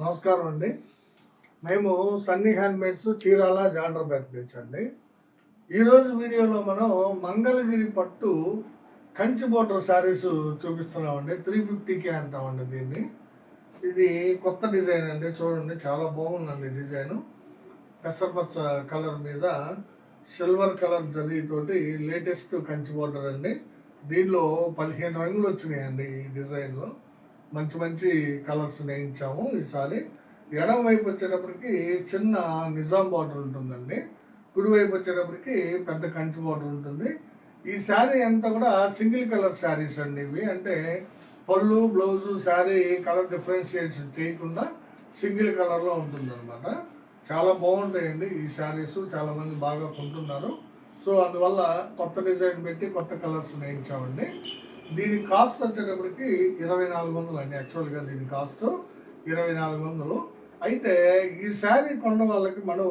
నమస్కారం అండి. మేము సన్నీ హ్యాండ్‌మేడ్స్ చీరాల జాండ్రపేట నుంచి అండి. ఈరోజు వీడియోలో మనం మంగళగిరి పట్టు కంచి బోర్డర్ శారీస్ చూపిస్తున్నామండి. 350కే అంటామండి దీన్ని. ఇది కొత్త డిజైన్ అండి. చూడండి చాలా బాగుందండి డిజైను. పెసరపచ్చ కలర్ మీద సిల్వర్ కలర్ జరీతోటి లేటెస్ట్ కంచి బోర్డర్ అండి. దీనిలో 15 రంగులు వచ్చినాయండి ఈ డిజైన్‌లో. మంచి మంచి కలర్స్ నేయించాము ఈసారి. ఎడమ వైపు వచ్చేటప్పటికి చిన్న నిజాం బార్డర్ ఉంటుందండి. కుడివైపు వచ్చేటప్పటికి పెద్ద కంచి బార్డర్ ఉంటుంది. ఈ శారీ అంతా కూడా సింగిల్ కలర్ శారీస్ అండి ఇవి. అంటే పళ్ళు, బ్లౌజు, శారీ కలర్ డిఫరెన్షియేషన్ చేయకుండా సింగిల్ కలర్‌లో ఉంటుందన్నమాట. చాలా బాగుంటాయండి ఈ శారీస్. చాలామంది బాగా కొంటున్నారు. సో అందువల్ల కొత్త డిజైన్ పెట్టి కొత్త కలర్స్ నేయించామండి. దీని కాస్ట్ వచ్చేటప్పటికి 2400 అండి. యాక్చువల్గా దీని కాస్ట్ 2400. అయితే ఈ శారీ కొన్న వాళ్ళకి మనం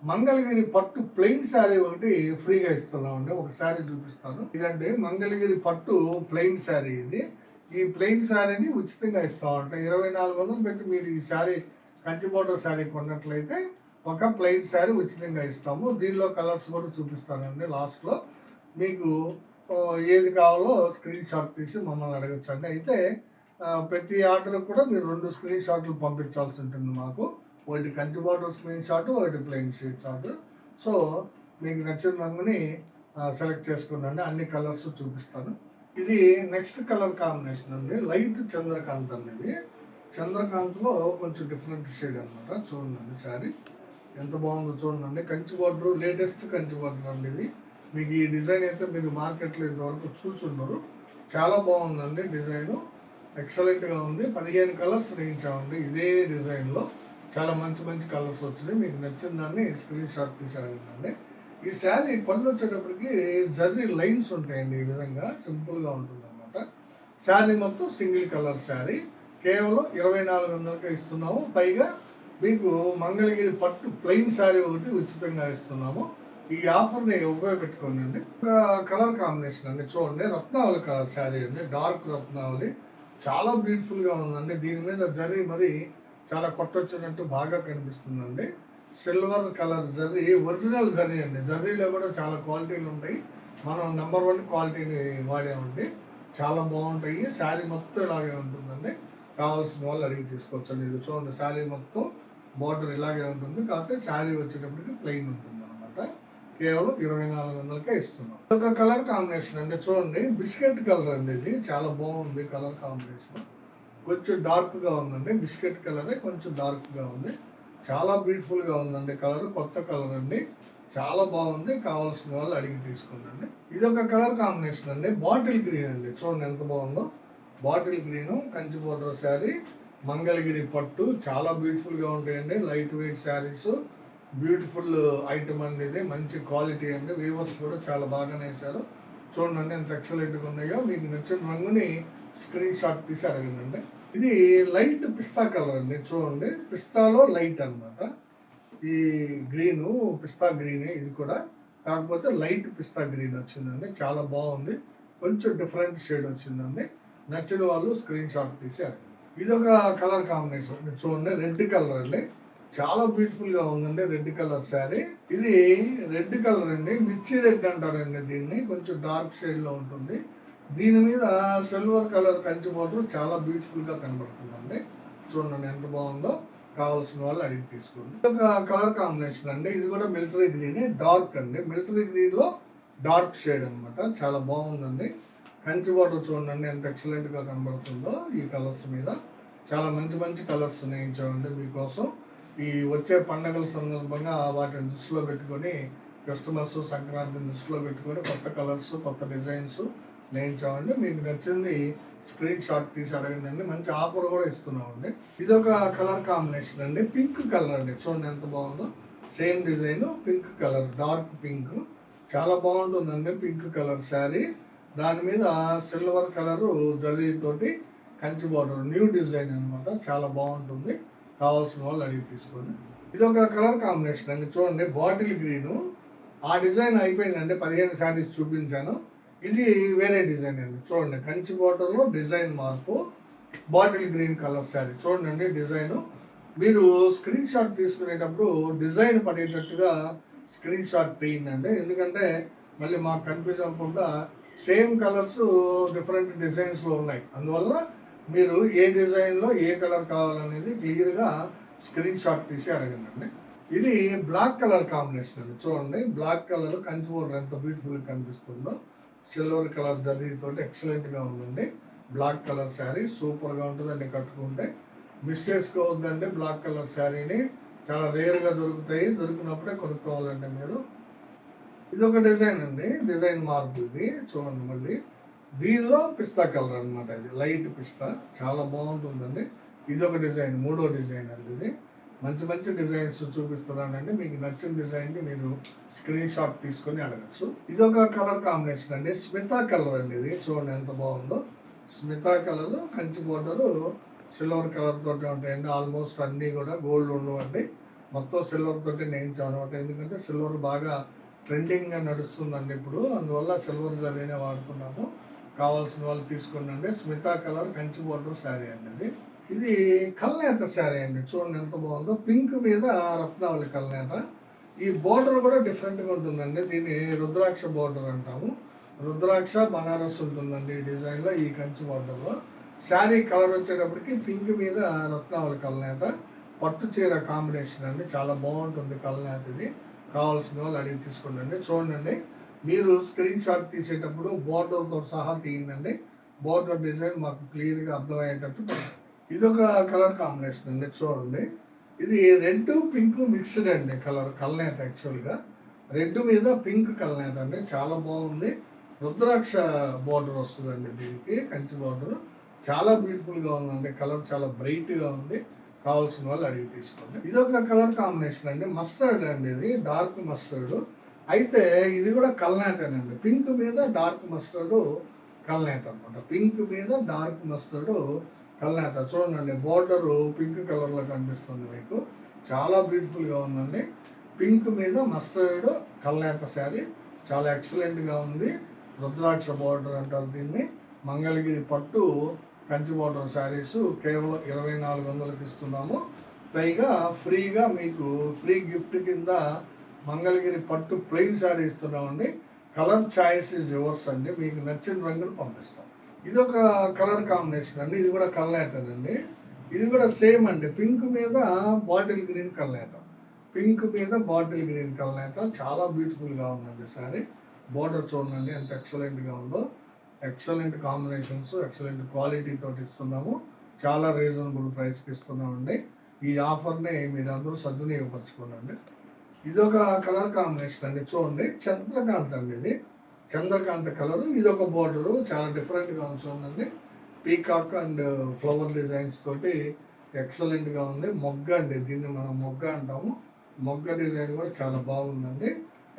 మంగళగిరి పట్టు ప్లెయిన్ శారీ ఒకటి ఫ్రీగా ఇస్తున్నామండి. ఒక శారీ చూపిస్తాను. ఇదండి మంగళగిరి పట్టు ప్లెయిన్ శారీ ఇది. ఈ ప్లెయిన్ శారీని ఉచితంగా ఇస్తామంట. 2400 పెట్టి మీరు ఈ శారీ కంచి బోర్డర్ శారీ కొన్నట్లయితే ఒక ప్లెయిన్ శారీ ఉచితంగా ఇస్తాము. దీనిలో కలర్స్ కూడా చూపిస్తానండి లాస్ట్లో. మీకు ఏది కావాలో స్క్రీన్ షాట్ తీసి మమ్మల్ని అడగచ్చండి. అయితే ప్రతి ఆర్డర్‌కి కూడా మీరు 2 స్క్రీన్ షాట్లు పంపించాల్సి ఉంటుంది మాకు. ఒకటి కంచి బోర్డర్ స్క్రీన్ షాట్, ఒకటి ప్లెయిన్ స్క్రీన్ షాట్. సో మీకు నచ్చిన రంగుని సెలెక్ట్ చేసుకోండి. అన్ని కలర్స్ చూపిస్తాను. ఇది నెక్స్ట్ కలర్ కాంబినేషన్ అండి. లైట్ చంద్రకాంత్ అండి ఇది. చంద్రకాంత్‌లో కొంచెం డిఫరెంట్ షేడ్ అనమాట. చూడండి శారీ ఎంత బాగుందో చూడండి. Kanchi border latest Kanchi border అండి ఇది. మీకు ఈ డిజైన్ అయితే మీరు మార్కెట్లో ఇంతవరకు చూసుండరు. చాలా బాగుందండి డిజైను. ఎక్సలెంట్‌గా ఉంది. 15 కలర్స్ నేయించామండి ఇదే డిజైన్‌లో. చాలా మంచి మంచి కలర్స్ వచ్చినాయి. మీకు నచ్చిన దాన్ని స్క్రీన్ షాట్ తీసి అడగండి. ఈ శారీ పళ్ళు వచ్చేటప్పటికి జర్రీ లైన్స్ ఉంటాయండి. ఈ విధంగా సింపుల్గా ఉంటుందన్నమాట. శారీ మొత్తం సింగిల్ కలర్ శారీ. కేవలం 2400కే ఇస్తున్నాము. పైగా మీకు మంగళగిరి పట్టు ప్లెయిన్ శారీ ఒకటి ఉచితంగా ఇస్తున్నాము. ఈ ఆఫర్‌ని ఉపయోగపెట్టుకోండి. ఒక కలర్ కాంబినేషన్ అండి. చూడండి రత్నావళి కలర్ శారీ అండి. డార్క్ రత్నావళి చాలా బ్యూటిఫుల్‌గా ఉందండి. దీని మీద జరీ మరి చాలా కొట్టొచ్చినట్టు బాగా కనిపిస్తుందండి. Silver colour zari original zari అండి. జరీలో కూడా చాలా క్వాలిటీలు ఉంటాయి. మనం నెంబర్ 1 క్వాలిటీని వాడామండి. చాలా బాగుంటాయి. శారీ మొత్తం ఇలాగే ఉంటుందండి. కావాల్సిన వాళ్ళు అడిగి తీసుకోవచ్చండి. ఇది చూడండి శారీ మొత్తం బార్డర్ ఇలాగే ఉంటుంది. కాకపోతే శారీ వచ్చేటప్పటికి ప్లెయిన్ ఉంటుందన్నమాట. కేవలం 2400కే ఇస్తున్నాం. ఒక కలర్ కాంబినేషన్ అండి. చూడండి బిస్కెట్ కలర్ అండి ఇది. చాలా బాగుంది కలర్ కాంబినేషన్. కొంచెం డార్క్‌గా ఉందండి. బిస్కెట్ కలరే కొంచెం డార్క్‌గా ఉంది. చాలా బ్యూటిఫుల్‌గా ఉందండి కలర్. కొత్త కలర్ అండి. చాలా బాగుంది. కావాల్సిన వాళ్ళు అడిగి తీసుకోండి. ఇదొక కలర్ కాంబినేషన్ అండి. బాటిల్ గ్రీన్ అండి. చూడండి ఎంత బాగుందో. Bottle green Kanchi border sari Mangalagiri పట్టు చాలా బ్యూటిఫుల్‌గా ఉంటాయండి. Light weight saris beautiful item అండి ఇది. మంచి క్వాలిటీ అండి. వీవర్స్ కూడా చాలా బాగా నేసారు. చూడండి ఎంత ఎక్సలెంట్‌గా ఉన్నాయో. మీకు నచ్చిన రంగుని స్క్రీన్ షాట్ తీసి అడగండి. ఇది లైట్ పిస్తా కలర్ అండి. చూడండి పిస్తాలో లైట్ అనమాట. ఈ గ్రీను పిస్తా గ్రీనే ఇది కూడా. కాకపోతే లైట్ పిస్తా గ్రీన్ వచ్చిందండి. చాలా బాగుంది. కొంచెం డిఫరెంట్ షేడ్ వచ్చిందండి. నచ్చిన వాళ్ళు స్క్రీన్ షాట్ తీసి అడగండి. ఇదొక కలర్ కాంబినేషన్. చూడండి రెడ్ కలర్ అండి. చాలా బ్యూటిఫుల్‌గా ఉందండి రెడ్ కలర్ శారీ. ఇది రెడ్ కలర్ అండి. మిర్చి రెడ్ అంటారండి దీన్ని. కొంచెం డార్క్ షేడ్‌లో ఉంటుంది. దీని మీద సిల్వర్ కలర్ కంచి బోర్డర్ చాలా బ్యూటిఫుల్‌గా కనబడుతుందండి. చూడండి ఎంత బాగుందో. కావాల్సిన వాళ్ళు అడిగి తీసుకోండి. ఇదొక కలర్ కాంబినేషన్ అండి. ఇది కూడా మిలిటరీ గ్రీనే. డార్క్ అండి. మిలిటరీ గ్రీన్‌లో డార్క్ షేడ్ అనమాట. చాలా బాగుందండి. కంచి బోర్డర్ చూడండి ఎంత ఎక్సలెంట్‌గా కనబడుతుందో ఈ కలర్స్ మీద. చాలా మంచి మంచి కలర్స్ నేయించామండి మీకోసం. ఈ వచ్చే పండగల సందర్భంగా వాటిని దృష్టిలో పెట్టుకొని కస్టమర్స్ సంక్రాంతిని దృష్టిలో పెట్టుకొని కొత్త కలర్స్, కొత్త డిజైన్స్ నేయించామండి. మీకు నచ్చింది స్క్రీన్ షాట్ తీసి అడగండి. మంచి ఆఫర్ కూడా ఇస్తున్నామండి. ఇదొక కలర్ కాంబినేషన్ అండి. పింక్ కలర్ అండి. చూడండి ఎంత బాగుందో. Same design pink colour dark pink. చాలా బాగుంటుందండి పింక్ కలర్ శారీ. దాని మీద సిల్వర్ కలరు జరీతోటి కంచి బోర్డర్ న్యూ డిజైన్ అనమాట. చాలా బాగుంటుంది. కావాల్సిన వాళ్ళు అడిగి తీసుకోండి. ఇదొక కలర్ కాంబినేషన్ అండి. చూడండి బాటిల్ గ్రీను. ఆ డిజైన్ అయిపోయిందండి. 15 శారీస్ చూపించాను. ఇది వేరే డిజైన్ అండి. చూడండి కంచి బోర్డర్‌లో డిజైన్ మార్పు. Bottle green colour sari. చూడండి డిజైను. మీరు స్క్రీన్ షాట్ తీసుకునేటప్పుడు డిజైన్ పడేటట్టుగా స్క్రీన్ షాట్ తీయండి. ఎందుకంటే మళ్ళీ మాకు కనిపించకుండా సేమ్ కలర్స్ డిఫరెంట్ డిజైన్స్లో ఉన్నాయి. అందువల్ల మీరు ఏ డిజైన్లో ఏ కలర్ కావాలనేది క్లియర్గా స్క్రీన్ షాట్ తీసి అడగండి. ఇది బ్లాక్ కలర్ కాంబినేషన్ అండి. చూడండి, బ్లాక్ కలర్ కంచి బోర్డర్ ఎంత బ్యూటిఫుల్గా కనిపిస్తుందో. సిల్వర్ కలర్ జరీతోటి ఎక్సలెంట్గా ఉందండి. బ్లాక్ కలర్ శారీ సూపర్గా ఉంటుందండి. కట్టుకుంటే మిస్ చేసుకోవద్దండి. బ్లాక్ కలర్ శారీని చాలా రేర్గా దొరుకుతాయి. దొరికినప్పుడే కొనుక్కోవాలండి మీరు. ఇది ఒక డిజైన్ అండి, డిజైన్ మార్పు ఇది. చూడండి, మళ్ళీ దీనిలో పిస్తా కలర్ అనమాట. ఇది లైట్ పిస్తా, చాలా బాగుంటుందండి. ఇది ఒక డిజైన్, మూడో డిజైన్ అండి. ఇది మంచి మంచి డిజైన్స్ చూపిస్తున్నానండి. మీకు నచ్చిన డిజైన్ని మీరు స్క్రీన్ షాట్ తీసుకొని అడగచ్చు. ఇది ఒక కలర్ కాంబినేషన్ అండి, స్మితా కలర్ అండి. ఇది చూడండి ఎంత బాగుందో. Smita colour, Kanchi border silver colour తోటి ఉంటాయండి. ఆల్మోస్ట్ అన్నీ కూడా గోల్డ్ ఉండవండి, మొత్తం సిల్వర్ తోటి నేయించాం అనమాట. ఎందుకంటే సిల్వర్ బాగా ట్రెండింగ్గా నడుస్తుందండి ఇప్పుడు. అందువల్ల సిల్వర్ జరీనే వాడుతున్నాము. కావాల్సిన వాళ్ళు తీసుకోండి. స్మితా కలర్ కంచి బోర్డర్ శారీ అండి. ఇది కల్నేత శారీ అండి. చూడండి ఎంత బాగుందో. పింక్ మీద రత్నావళి కల్నేత. ఈ బోర్డర్ కూడా డిఫరెంట్గా ఉంటుందండి. దీన్ని రుద్రాక్ష బోర్డర్ అంటాము. రుద్రాక్ష బనారస్ ఉంటుందండి ఈ డిజైన్లో, ఈ కంచి బోర్డర్లో. శారీ కలర్ వచ్చేటప్పటికి పింక్ మీద రత్నావళి కల్నేత. పట్టు చీర కాంబినేషన్ అండి, చాలా బాగుంటుంది కల్నేత. ఇది కావాల్సిన వాళ్ళు అడిగి తీసుకోండి. చూడండి, మీరు స్క్రీన్ షాట్ తీసేటప్పుడు బోర్డర్తో సహా తీయండి. బోర్డర్ డిజైన్ మాకు క్లియర్గా అర్థమయ్యేటట్టు. ఇదొక కలర్ కాంబినేషన్ అండి. చూడండి, ఇది రెడ్ పింక్ మిక్స్డ్ అండి. కలర్ కల్నేత యాక్చువల్గా రెడ్ మీద పింక్ కల్నేత అండి, చాలా బాగుంది. రుద్రాక్ష బోర్డర్ వస్తుందండి దీనికి, కంచి బోర్డర్. చాలా బ్యూటిఫుల్గా ఉందండి. కలర్ చాలా బ్రైట్గా ఉంది. కావాల్సిన వాళ్ళు అడిగి తీసుకోండి. ఇది ఒక కలర్ కాంబినేషన్ అండి, మస్టర్డ్ అండి. ఇది డార్క్ మస్టర్డ్. అయితే ఇది కూడా కల్నేతేనండి. పింక్ మీద డార్క్ మస్టర్డ్ కల్నేత అనమాట. పింక్ మీద డార్క్ మస్టర్డ్ కల్నేత. చూడండి, బోర్డర్ పింక్ కలర్లో కనిపిస్తుంది మీకు. చాలా బ్యూటిఫుల్గా ఉందండి. పింక్ మీద మస్టర్డ్ కల్నేత శారీ చాలా ఎక్సలెంట్గా ఉంది. రుద్రాక్ష బోర్డర్ అంటారు దీన్ని. మంగళగిరి పట్టు కంచి బోర్డర్ శారీస్ కేవలం 2400కి ఇస్తున్నాము. పైగా ఫ్రీగా మీకు ఫ్రీ గిఫ్ట్ కింద మంగళగిరి పట్టు ప్లెయిన్ శారీ ఇస్తున్నామండి. కలర్ చాయిస్ ఇస్ యువర్స్ అండి, మీకు నచ్చిన రంగులు పంపిస్తాం. ఇది ఒక కలర్ కాంబినేషన్ అండి. ఇది కూడా కల్నేతనండి. ఇది కూడా సేమ్ అండి, పింక్ మీద బాటిల్ గ్రీన్ కల్నేత. పింక్ మీద బాటిల్ గ్రీన్ కల్నేత చాలా బ్యూటిఫుల్గా ఉందండి శారీ. బోర్డర్ చూడండి ఎంత ఎక్సలెంట్గా ఉందో. ఎక్సలెంట్ కాంబినేషన్స్, ఎక్సలెంట్ క్వాలిటీ తోటి ఇస్తున్నాము. చాలా రీజనబుల్ ప్రైస్కి ఇస్తున్నామండి. ఈ ఆఫర్ని మీరు అందరూ సద్వినియోగపరచుకోండి. ఇది ఒక కలర్ కాంబినేషన్ అండి. చూడండి, చంద్రకాంత్ అండి. ఇది చంద్రకాంత కలరు. ఇది ఒక బోర్డరు చాలా డిఫరెంట్గా ఉంది. చూడండి, పీకాక్ అండ్ ఫ్లవర్ డిజైన్స్ తోటి ఎక్సలెంట్గా ఉంది. మొగ్గ అండి, దీన్ని మనం మొగ్గ అంటాము. మొగ్గ డిజైన్ కూడా చాలా బాగుందండి.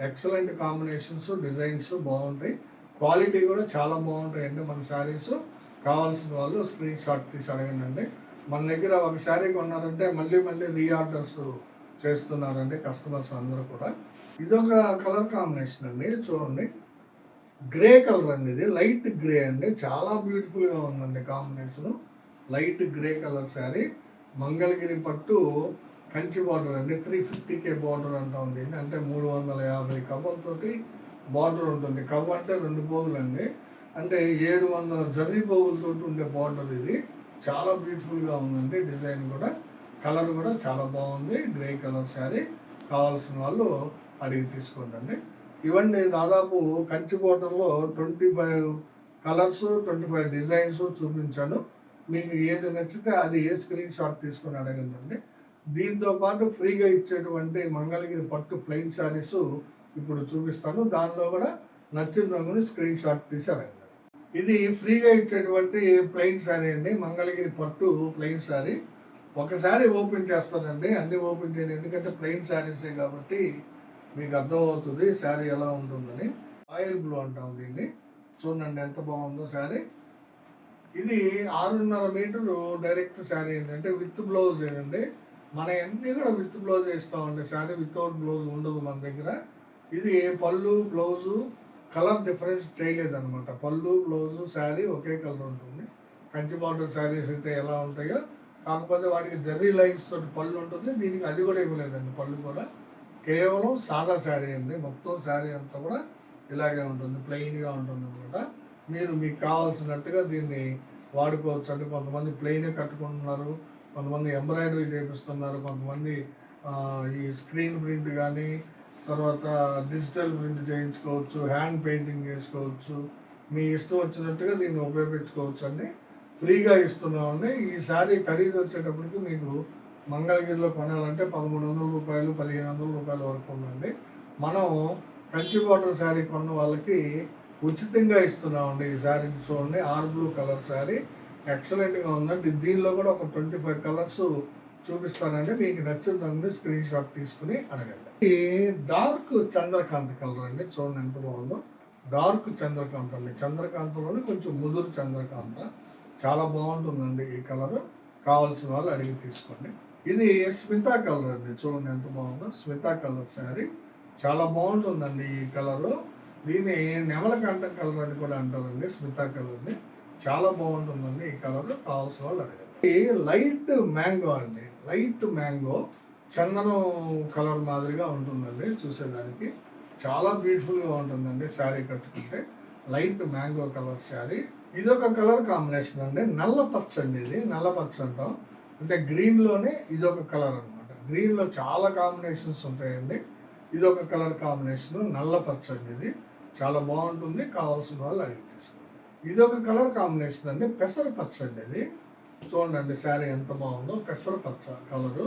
ఎక్సలెంట్ కాంబినేషన్స్, డిజైన్స్ బాగుంటాయి. క్వాలిటీ కూడా చాలా బాగుంటాయండి మన శారీస్. కావాల్సిన వాళ్ళు స్క్రీన్ షాట్ తీసి అడగండి. మన దగ్గర ఒక శారీ కొన్నారంటే మళ్ళీ మళ్ళీ రీఆర్డర్స్ చేస్తున్నారండి కస్టమర్స్ అందరూ కూడా. ఇదొక కలర్ కాంబినేషన్ అండి. చూడండి, గ్రే కలర్ అండి. ఇది లైట్ గ్రే అండి, చాలా బ్యూటిఫుల్గా ఉందండి combination. Light grey colour sari, Mangalagiri పట్టు కంచి బార్డర్ అండి. 350K బార్డర్ అంటాం దీన్ని. అంటే 350 కవ్వలతోటి బార్డర్ ఉంటుంది. కవ్వ అంటే 2 పోగులు అండి, అంటే 700 జరీ పోగులతో ఉండే బార్డర్ ఇది. చాలా బ్యూటిఫుల్గా ఉందండి డిజైన్ కూడా. కలర్ కూడా చాలా బాగుంది, గ్రే కలర్ శారీ. కావాల్సిన వాళ్ళు అడిగి తీసుకోండి. ఇవన్నీ దాదాపు కంచి బార్డర్లో 25 కలర్స్, 25 డిజైన్స్ చూపించాను. మీకు ఏది నచ్చితే అది స్క్రీన్ షాట్ తీసుకొని అడగండి. దీంతో పాటు ఫ్రీగా ఇచ్చేటువంటి మంగళగిరి పట్టు ప్లెయిన్ శారీస్ ఇప్పుడు చూపిస్తాను. దానిలో కూడా నచ్చిన రంగుని స్క్రీన్ షాట్ తీసి అడగండి. ఇది ఫ్రీగా ఇచ్చేటువంటి ప్లెయిన్ శారీ అండి, మంగళగిరి పట్టు ప్లెయిన్ శారీ. ఒకసారి ఓపెన్ చేస్తానండి, అన్ని ఓపెన్ చేయను, ఎందుకంటే ప్లెయిన్ శారీసే కాబట్టి మీకు అర్థమవుతుంది శారీ ఎలా ఉంటుందని. ఆయిల్ బ్లూ అంటాం దీన్ని. చూడండి ఎంత బాగుందో శారీ. ఇది 6.5 మీటరు డైరెక్ట్ శారీ ఏంటంటే విత్ బ్లౌజ్ ఏనండి. మన అన్నీ కూడా విత్ బ్లౌజ్ ఇస్తామండి. శారీ వితౌట్ బ్లౌజ్ ఉండదు మన దగ్గర. ఇది పళ్ళు బ్లౌజు కలర్ డిఫరెన్స్ చేయలేదన్నమాట. పళ్ళు బ్లౌజు శారీ ఒకే కలర్ ఉంటుంది. కంచి బార్డర్ శారీస్ అయితే ఎలా ఉంటాయో కాకపోతే వాటికి జర్రీ లైన్స్ తోటి పళ్ళు ఉంటుంది. దీనికి అది కూడా ఇవ్వలేదండి, పళ్ళు కూడా. కేవలం సాదా శారీ అండి. మొత్తం శారీ అంతా కూడా ఇలాగే ఉంటుంది, ప్లెయిన్గా ఉంటుంది అనమాట. మీరు మీకు కావాల్సినట్టుగా దీన్ని వాడుకోవచ్చు అండి. కొంతమంది ప్లెయినే కట్టుకుంటున్నారు, కొంతమంది ఎంబ్రాయిడరీ చేపిస్తున్నారు, కొంతమంది ఈ స్క్రీన్ ప్రింట్ కానీ తర్వాత డిజిటల్ ప్రింట్ చేయించుకోవచ్చు, హ్యాండ్ పెయింటింగ్ చేసుకోవచ్చు. మీ ఇష్టం వచ్చినట్టుగా దీన్ని ఉపయోగించుకోవచ్చు అండి. ఫ్రీగా ఇస్తున్నామండి. ఈ శారీ ఖరీదు వచ్చేటప్పటికి మీకు మంగళగిరిలో కొనాలంటే 1,300 రూపాయలు, 1,500 రూపాయల వరకు ఉందండి. మనం కంచి బార్డర్ శారీ కొన్న వాళ్ళకి ఉచితంగా ఇస్తున్నామండి. ఈ శారీని చూడండి, బ్లూ కలర్ శారీ ఎక్సలెంట్గా ఉందండి. దీనిలో కూడా ఒక 25 కలర్స్ చూపిస్తానండి. మీకు నచ్చిందండి స్క్రీన్ షాట్ తీసుకుని అడగండి. ఈ డార్క్ చంద్రకాంత కలర్ అండి, చూడండి ఎంత బాగుందో. డార్క్ చంద్రకాంత అండి, చంద్రకాంతలోనే కొంచెం ముదురు చంద్రకాంత. చాలా బాగుంటుందండి ఈ కలర్. కావాల్సిన వాళ్ళు అడిగి తీసుకోండి. ఇది స్మితా కలర్ అండి, చూడండి ఎంత బాగుందో. స్మితా కలర్ శారీ చాలా బాగుంటుందండి ఈ కలరు. దీన్ని నెమలకంఠ కలర్ అని కూడా అంటారండి, స్మితా కలర్ని. చాలా బాగుంటుందండి ఈ కలర్. కావాల్సిన వాళ్ళు అడగండి. ఇది లైట్ మ్యాంగో అండి, లైట్ మ్యాంగో చందనం కలర్ మాదిరిగా ఉంటుందండి చూసేదానికి. చాలా బ్యూటిఫుల్గా ఉంటుందండి శారీ కట్టుకుంటే. Light mango colour sari. ఇదొక కలర్ కాంబినేషన్ అండి, నల్ల పచ్చ అండి. ఇది నల్ల పచ్చ అంటాం, అంటే గ్రీన్లోనే ఇదొక కలర్ అనమాట. గ్రీన్లో చాలా కాంబినేషన్స్ ఉంటాయండి. ఇదొక కలర్ కాంబినేషన్, నల్ల పచ్చ అండి. ఇది చాలా బాగుంటుంది. కావాల్సిన వాళ్ళు అడిగి తీసుకోండి. ఇదొక కలర్ కాంబినేషన్ అండి, పెసర పచ్చ అండి. ఇది చూడండి శారీ ఎంత బాగుందో. పెసర పచ్చ కలరు,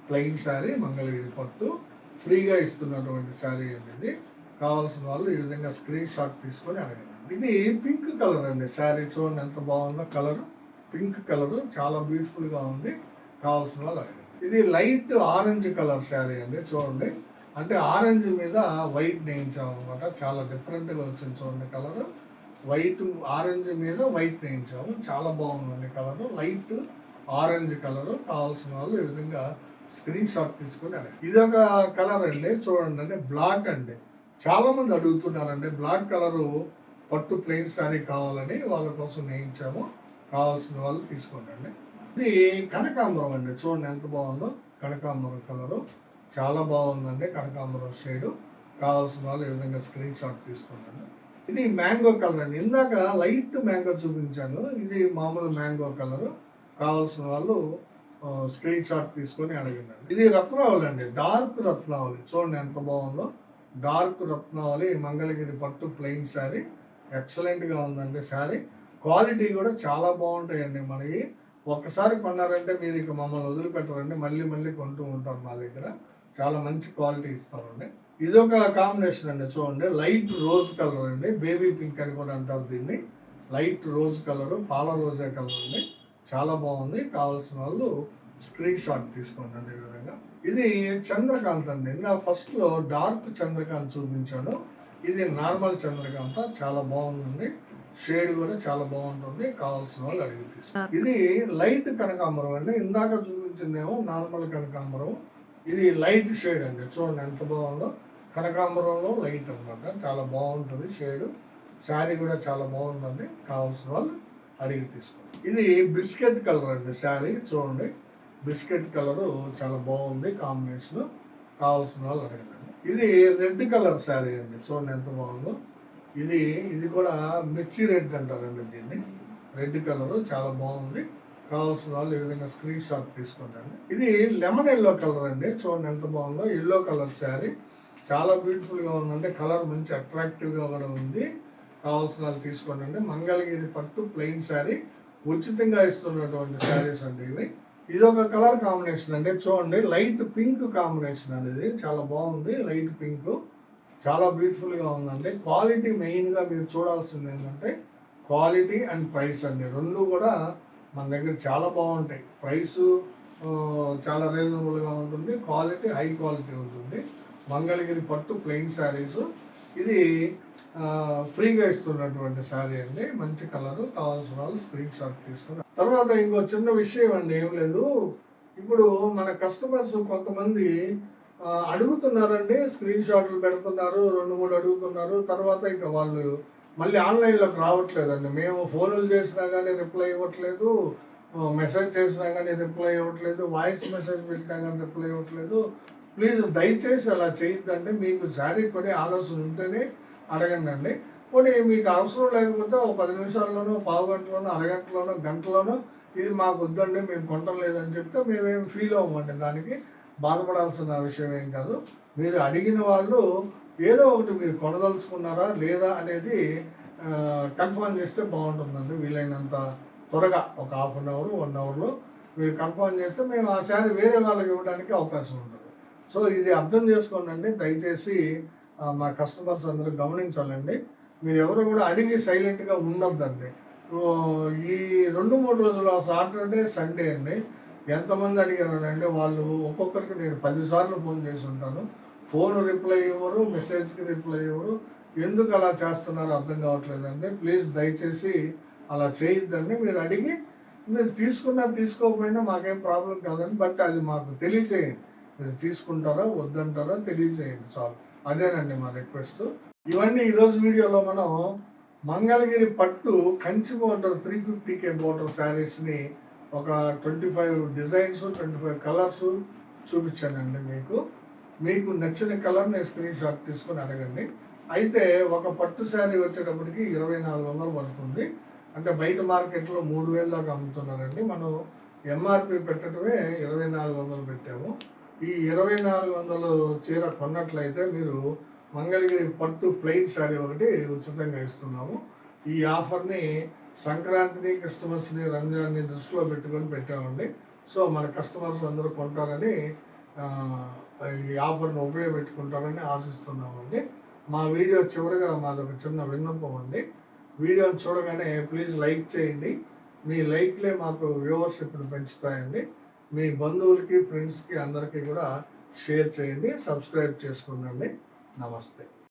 ప్లెయిన్ శారీ, మంగళగిరి పట్టు, ఫ్రీగా ఇస్తున్నటువంటి శారీ అండి. ఇది కావాల్సిన వాళ్ళు ఈ విధంగా స్క్రీన్ షాట్ తీసుకొని అడగండి. ఇది పింక్ కలర్ అండి శారీ, చూడండి ఎంత బాగుందో కలర్. పింక్ కలరు చాలా బ్యూటిఫుల్గా ఉంది. కావాల్సిన వాళ్ళు అడగండి. ఇది లైట్ ఆరెంజ్ కలర్ శారీ అండి, చూడండి. అంటే ఆరెంజ్ మీద వైట్ నేయించాము అనమాట. చాలా డిఫరెంట్గా వచ్చింది చూడండి కలర్. వైట్ ఆరెంజ్ మీద వైట్ నేయించాము, చాలా బాగుందండి కలర్. Light orange colour. కావాల్సిన వాళ్ళు ఈ విధంగా స్క్రీన్ షాట్ తీసుకొని అడగండి. ఇదొక కలర్ అండి, చూడండి. అంటే బ్లాక్ అండి, చాలా మంది అడుగుతున్నారండి బ్లాక్ కలరు పట్టు ప్లెయిన్ శారీ కావాలని, వాళ్ళ కోసం నేయించాము. కావాల్సిన వాళ్ళు తీసుకోండి. ఇది కనకాంబరం అండి, చూడండి ఎంత బాగుందో. కనకాంబరం కలరు చాలా బాగుందండి, కనకాంబరం షేడు. కావాల్సిన వాళ్ళు ఈ విధంగా స్క్రీన్ షాట్ తీసుకోండి. ఇది మ్యాంగో కలర్ అండి. ఇందాక లైట్ మ్యాంగో చూపించాను, ఇది మామూలు మ్యాంగో కలరు. కావాల్సిన వాళ్ళు స్క్రీన్ షాట్ తీసుకొని అడగండి. ఇది రత్నావళి అండి, డార్క్ రత్నావళి. చూడండి ఎంత బాగుందో. డార్క్ రత్నావళి మంగళగిరి పట్టు ప్లెయిన్ శారీ. ఎక్సలెంట్గా ఉందండి శారీ. క్వాలిటీ కూడా చాలా బాగుంటాయండి. మనకి ఒక్కసారి కొన్నారంటే మీరు ఇక మమ్మల్ని వదిలిపెట్టరండి, మళ్ళీ మళ్ళీ కొంటూ ఉంటారు మా దగ్గర. చాలా మంచి క్వాలిటీ ఇస్తామండి. ఇదొక కాంబినేషన్ అండి, చూడండి. లైట్ రోజ్ కలర్ అండి, బేబీ పింక్ అని కూడా అంటారు దీన్ని. లైట్ రోజ్ కలరు, పాల రోజా కలర్ అండి. చాలా బాగుంది. కావాల్సిన వాళ్ళు స్క్రీన్ షాట్ తీసుకోండి ఈ విధంగా. ఇది చంద్రకాంత్ అండి. నా ఫస్ట్లో డార్క్ చంద్రకాంత్ చూపించాను, ఇది నార్మల్ చంద్రకాంత. చాలా బాగుందండి, షేడ్ కూడా చాలా బాగుంటుంది. కావాల్సిన వాళ్ళు అడిగి తీసుకోండి. ఇది లైట్ కనకాంబరం అండి. ఇందాక చూపించిందేమో నార్మల్ కనకాంబరం, ఇది లైట్ షేడ్ అండి. చూడండి ఎంత బాగుందో. కనకాంబరంలో లైట్ అనమాట, చాలా బాగుంటుంది షేడ్. శారీ కూడా చాలా బాగుందండి. కావాల్సిన వాళ్ళు అడిగి తీసుకోండి. ఇది బిస్కెట్ కలర్ అండి శారీ, చూడండి. బిస్కెట్ కలరు చాలా బాగుంది కాంబినేషన్. కావాల్సిన వాళ్ళు అడగండి. ఇది రెడ్ కలర్ శారీ అండి, చూడండి ఎంత బాగుందో. ఇది కూడా మిర్చి రెడ్ అంటారండి దీన్ని. రెడ్ కలరు చాలా బాగుంది. కావాల్సిన వాళ్ళు ఈ విధంగా స్క్రీన్ షాట్ తీసుకోండి. ఇది లెమన్ ఎల్లో కలర్ అండి, చూడండి ఎంత బాగుందో. ఎల్లో కలర్ శారీ చాలా బ్యూటిఫుల్గా ఉందండి. కలర్ మంచి అట్రాక్టివ్గా కూడా ఉంది. కావాల్సిన వాళ్ళు తీసుకోండి. మంగళగిరి పట్టు ప్లెయిన్ శారీ ఉచితంగా ఇస్తున్నటువంటి శారీస్ అండి ఇవి. ఇదొక కలర్ కాంబినేషన్ అండి, చూడండి. లైట్ పింక్ కాంబినేషన్ అనేది చాలా బాగుంది. లైట్ పింక్ చాలా బ్యూటిఫుల్గా ఉందండి. క్వాలిటీ మెయిన్గా మీరు చూడాల్సింది ఏంటంటే క్వాలిటీ అండ్ ప్రైస్ అండి. రెండు కూడా మన దగ్గర చాలా బాగుంటాయి. ప్రైసు చాలా రీజనబుల్గా ఉంటుంది, క్వాలిటీ హై క్వాలిటీ ఉంటుంది. మంగళగిరి పట్టు ప్లెయిన్ శారీస్. ఇది ఫ్రీగా ఇస్తున్నటువంటి శారీ అండి, మంచి కలరు. కావాల్సిన వాళ్ళు స్క్రీన్ షాట్ తీసుకుని. తర్వాత ఇంకో చిన్న విషయం అండి, ఏం లేదు. ఇప్పుడు మన కస్టమర్స్ కొంతమంది అడుగుతున్నారండి, స్క్రీన్ షాట్లు పెడుతున్నారు, 2-3 అడుగుతున్నారు. తర్వాత ఇంకా వాళ్ళు మళ్ళీ ఆన్లైన్లోకి రావట్లేదండి. మేము ఫోన్లు చేసినా కానీ రిప్లై ఇవ్వట్లేదు, మెసేజ్ చేసినా కానీ రిప్లై ఇవ్వట్లేదు, వాయిస్ మెసేజ్ పెట్టినా కానీ రిప్లై ఇవ్వట్లేదు. ప్లీజ్ దయచేసి అలా చేయొద్దండి. మీకు శారీ కొనే ఆలోచన ఉంటేనే అడగండి. పోనీ మీకు అవసరం లేకపోతే ఒక 10 నిమిషాల్లోనో, పావు గంటలోనో, అరగంటలోనో, గంటలోనో ఇది మాకు వద్దండి, మేము కొంటలేదని చెప్తే మేమేం ఫీల్ అవ్వమండి. దానికి బాధపడాల్సిన విషయం ఏం కాదు. మీరు అడిగిన వాళ్ళు ఏదో ఒకటి మీరు కొనదలుచుకున్నారా లేదా అనేది కన్ఫర్మ్ చేస్తే బాగుంటుందండి. వీలైనంత త్వరగా ఒక హాఫ్ అన్ అవర్ 1 అవర్లో మీరు కన్ఫర్మ్ చేస్తే మేము ఆ శారీ వేరే వాళ్ళకి ఇవ్వడానికి అవకాశం ఉంటుంది. సో ఇది అర్థం చేసుకోండి. దయచేసి మా కస్టమర్స్ అందరూ గమనించాలండి. మీరు ఎవరు కూడా అడిగి సైలెంట్గా ఉండొద్దండి. ఈ 2-3 రోజులు సాటర్డే సండే అండి ఎంతమంది అడిగారనండి, వాళ్ళు ఒక్కొక్కరికి నేను 10 సార్లు ఫోన్ చేసి ఉంటాను. ఫోన్ రిప్లై ఇవ్వరు, మెసేజ్కి రిప్లై ఇవ్వరు. ఎందుకు అలా చేస్తున్నారో అర్థం కావట్లేదండి. ప్లీజ్ దయచేసి అలా చేయొద్దండి. మీరు అడిగి మీరు తీసుకున్నా తీసుకోకపోయినా మాకేం ప్రాబ్లం కాదండి. బట్ అది మాకు తెలియచేయండి. మీరు తీసుకుంటారా వద్దంటారా తెలియచేయండి చాలు. అదేనండి మా రిక్వెస్ట్. ఇవన్నీ ఈరోజు వీడియోలో మనం మంగళగిరి పట్టు కంచి బోర్డర్ 350K బోర్డర్ శారీస్ని ఒక 25 డిజైన్స్ 25 కలర్స్ చూపించానండి. మీకు నచ్చిన కలర్ని స్క్రీన్ షాట్ తీసుకొని అడగండి. అయితే ఒక పట్టు శారీ వచ్చేటప్పటికి 2400 పడుతుంది. అంటే బయట మార్కెట్లో 3000 దాకా అమ్ముతున్నారండి. మనం ఎంఆర్పి పెట్టడమే 2400 పెట్టాము. ఈ 2400 చీర కొన్నట్లయితే మీరు మంగళగిరి పట్టు ప్లెయిన్ శారీ ఒకటి ఉచితంగా ఇస్తున్నాము. ఈ ఆఫర్ని సంక్రాంతిని, క్రిస్మస్ని, రంజాన్ని దృష్టిలో పెట్టుకొని పెట్టామండి. సో మన కస్టమర్స్ అందరూ కొంటారని ఈ ఆఫర్ని ఉపయోగపెట్టుకుంటారని ఆశిస్తున్నామండి. మా వీడియో చివరిగా మాది ఒక చిన్న విన్నపం అండి. వీడియోని చూడగానే ప్లీజ్ లైక్ చేయండి. మీ లైక్లే మాకు వ్యూవర్షిప్ని పెంచుతాయండి. మీ బంధువులకి, ఫ్రెండ్స్కి అందరికీ కూడా షేర్ చేయండి. సబ్స్క్రైబ్ చేసుకోండి. నమస్తే.